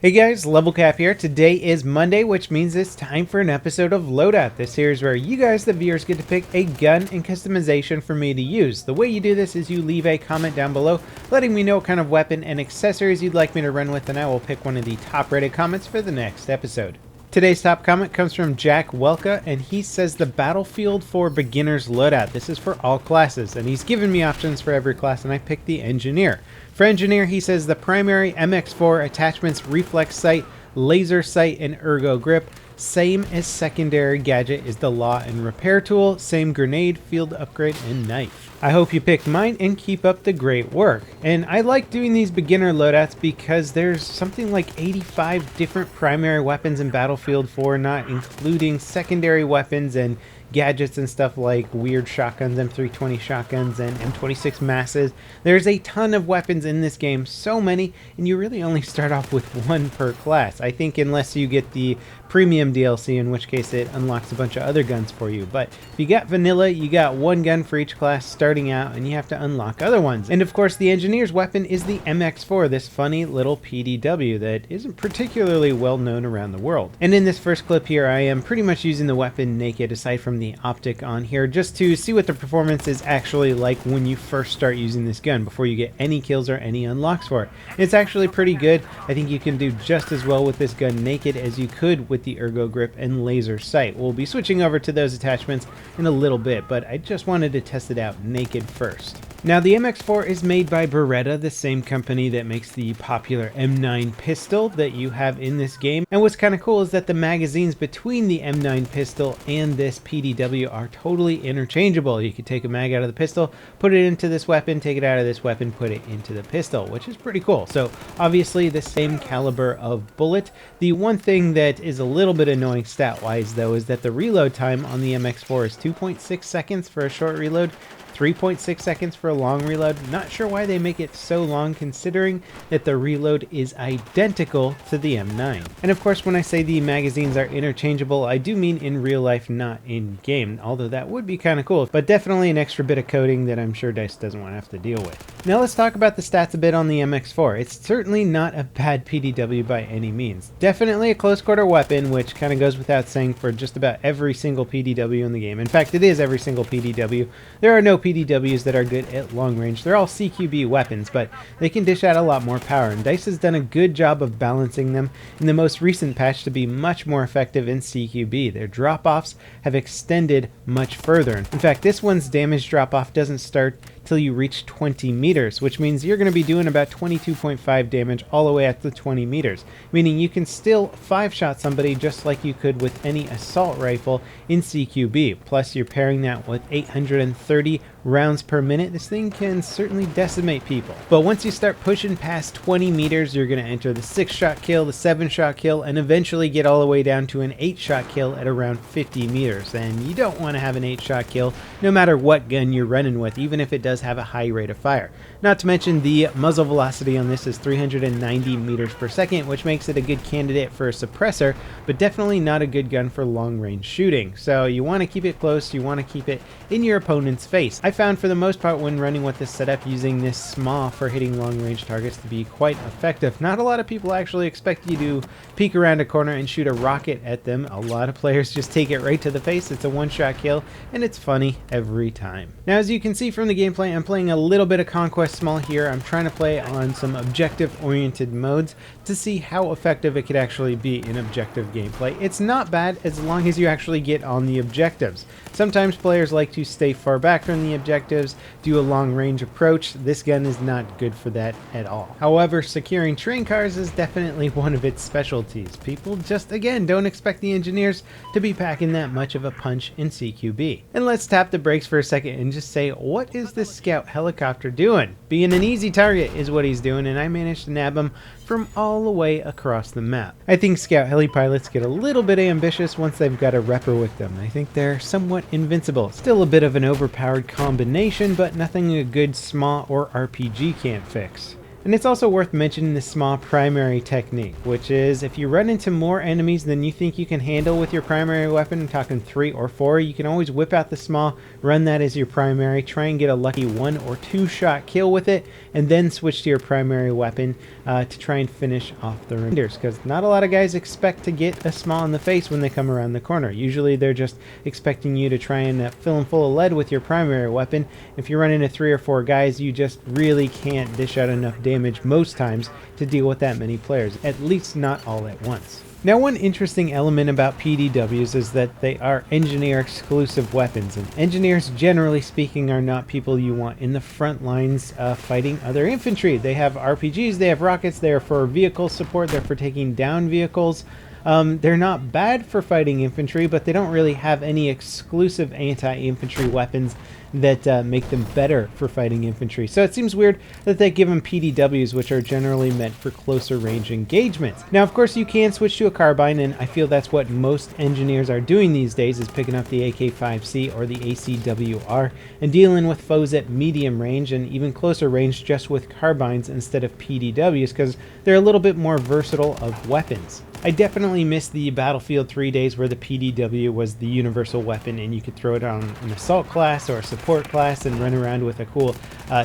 Hey guys, LevelCap here. Today is Monday, which means it's time for an episode of Loadout. This series where you guys, the viewers, get to pick a gun and customization for me to use. The way you do this is you leave a comment down below letting me know what kind of weapon and accessories you'd like me to run with, and I will pick one of the top rated comments for the next episode. Today's top comment comes from Jack Welka, and he says the Battlefield for Beginners Loadout. This is for all classes, and he's given me options for every class, and I picked the Engineer. For Engineer, he says the primary MX4 attachments, reflex sight, laser sight, and ergo grip. Same as secondary gadget is the law and repair tool, same grenade, field upgrade, and knife. I hope you picked mine and keep up the great work. And I like doing these beginner loadouts because there's something like 85 different primary weapons in Battlefield 4, not including secondary weapons and gadgets and stuff like weird shotguns, M320 shotguns, and M26 masses. There's a ton of weapons in this game, so many, and you really only start off with one per class. I think unless you get the premium DLC, in which case it unlocks a bunch of other guns for you. But if you got vanilla, you got one gun for each class starting out, and you have to unlock other ones. And of course, the Engineer's weapon is the MX4, this funny little PDW that isn't particularly well known around the world. And in this first clip here, I am pretty much using the weapon naked, aside from the optic on here, just to see what the performance is actually like when you first start using this gun before you get any kills or any unlocks for it. It's actually pretty good. I think you can do just as well with this gun naked as you could with the ergo grip and laser sight. We'll be switching over to those attachments in a little bit, but I just wanted to test it out naked first. Now, the MX4 is made by Beretta, the same company that makes the popular M9 pistol that you have in this game. And what's kind of cool is that the magazines between the M9 pistol and this PDW are totally interchangeable. You could take a mag out of the pistol, put it into this weapon, take it out of this weapon, put it into the pistol, which is pretty cool. So obviously the same caliber of bullet. The one thing that is a little bit annoying stat-wise though is that the reload time on the MX4 is 2.6 seconds for a short reload, 3.6 seconds for a long reload. Not sure why they make it so long considering that the reload is identical to the M9. And of course, when I say the magazines are interchangeable, I do mean in real life, not in game, although that would be kind of cool, but definitely an extra bit of coding that I'm sure DICE doesn't want to have to deal with. Now let's talk about the stats a bit on the MX4. It's certainly not a bad PDW by any means. Definitely a close quarter weapon, which kind of goes without saying for just about every single PDW in the game. In fact, it is every single PDW. There are no PDWs that are good at long range. They're all CQB weapons, but they can dish out a lot more power, and DICE has done a good job of balancing them in the most recent patch to be much more effective in CQB. Their drop-offs have extended much further. In fact, this one's damage drop-off doesn't start till you reach 20 meters, which means you're going to be doing about 22.5 damage all the way up to 20 meters, meaning you can still 5-shot somebody just like you could with any assault rifle in CQB. Plus, you're pairing that with 830 rounds per minute. This thing can certainly decimate people. But once you start pushing past 20 meters, you're going to enter the 6-shot kill, the 7-shot kill, and eventually get all the way down to an 8-shot kill at around 50 meters. And you don't want to have an 8-shot kill no matter what gun you're running with, even if it does have a high rate of fire. Not to mention the muzzle velocity on this is 390 meters per second, which makes it a good candidate for a suppressor, but definitely not a good gun for long range shooting. So you want to keep it close, you want to keep it in your opponent's face. I found for the most part when running with this setup, using this SMAW for hitting long range targets to be quite effective. Not a lot of people actually expect you to peek around a corner and shoot a rocket at them. A lot of players just take it right to the face. It's a one-shot kill, and it's funny every time. Now, as you can see from the gameplay, I'm playing a little bit of Conquest Small here. I'm trying to play on some objective-oriented modes to see how effective it could actually be in objective gameplay. It's not bad as long as you actually get on the objectives. Sometimes players like to stay far back from the objectives, do a long-range approach. This gun is not good for that at all. However, securing train cars is definitely one of its specialties. People just, again, don't expect the Engineers to be packing that much of a punch in CQB. And let's tap the brakes for a second and just say, what is this scout helicopter doing? Being an easy target is what he's doing, and I managed to nab him from all the way across the map. I think scout heli pilots get a little bit ambitious once they've got a repper with them. I think they're somewhat invincible. Still a bit of an overpowered combination, but nothing a good SMAW or RPG can't fix. And it's also worth mentioning the small primary technique, which is if you run into more enemies than you think you can handle with your primary weapon, I'm talking 3 or 4, you can always whip out the small, run that as your primary, try and get a lucky 1 or 2 shot kill with it, and then switch to your primary weapon to try and finish off the remainder. Because not a lot of guys expect to get a small in the face when they come around the corner. Usually they're just expecting you to try and fill them full of lead with your primary weapon. If you run into 3 or 4 guys, you just really can't dish out enough damage most times to deal with that many players, at least not all at once. Now, one interesting element about PDWs is that they are engineer exclusive weapons, and engineers generally speaking are not people you want in the front lines fighting other infantry. They have RPGs, they have rockets, they're for vehicle support, they're for taking down vehicles. They're not bad for fighting infantry, but they don't really have any exclusive anti-infantry weapons that make them better for fighting infantry. So it seems weird that they give them PDWs, which are generally meant for closer range engagements. Now, of course, you can switch to a carbine, and I feel that's what most engineers are doing these days, is picking up the AK-5C or the ACWR and dealing with foes at medium range and even closer range just with carbines instead of PDWs, because they're a little bit more versatile of weapons. I definitely miss the Battlefield 3 days where the PDW was the universal weapon and you could throw it on an assault class or a support class and run around with a cool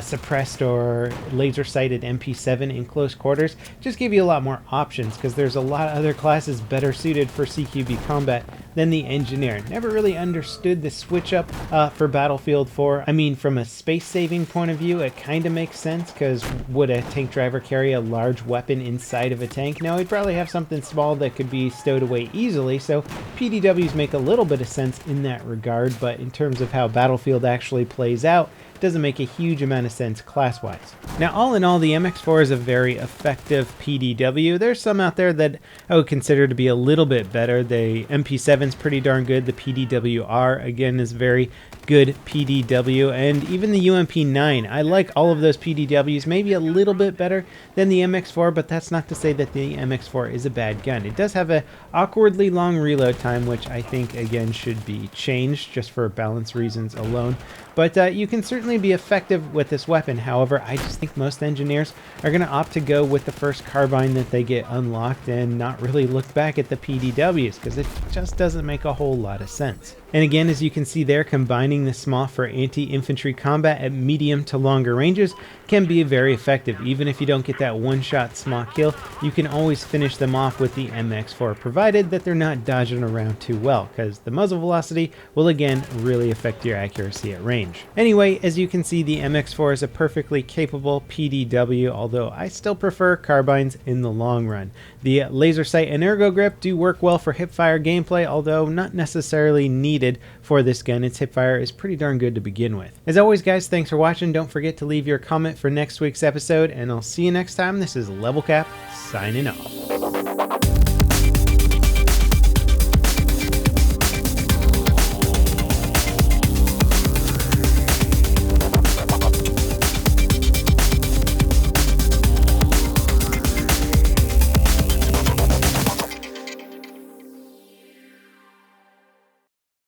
suppressed or laser-sighted MP7 in close quarters. Just give you a lot more options because there's a lot of other classes better suited for CQB combat than the engineer. Never really understood the switch up for Battlefield 4. I mean, from a space-saving point of view, it kind of makes sense, because would a tank driver carry a large weapon inside of a tank? No, he'd probably have something small that could be stowed away easily, so PDWs make a little bit of sense in that regard, but in terms of how Battlefield actually plays out, it doesn't make a huge amount of sense class-wise. Now, all in all, the MX4 is a very effective PDW. There's some out there that I would consider to be a little bit better. The MP7's pretty darn good. The PDWR, again, is very good PDW, and even the UMP9. I like all of those PDWs, maybe a little bit better than the MX4, but that's not to say that the MX4 is a bad gun. It does have a awkwardly long reload time, which I think, again, should be changed just for balance reasons alone. But you can certainly be effective with this weapon. However, I just think most engineers are going to opt to go with the first carbine that they get unlocked and not really look back at the PDWs, because it just doesn't make a whole lot of sense. And again, as you can see there, combining the small for anti-infantry combat at medium to longer ranges can be very effective. Even if you don't get that one-shot small kill, you can always finish them off with the MX4, provided that they're not dodging around too well, because the muzzle velocity will again really affect your accuracy at range. Anyway, as you can see, the MX4 is a perfectly capable PDW, although I still prefer carbines in the long run. The laser sight and ergo grip do work well for hipfire gameplay, although not necessarily needed for this gun. Its hipfire is pretty darn good to begin with. As always, guys, thanks for watching. Don't forget to leave your comment for next week's episode, and I'll see you next time. This is LevelCap signing off.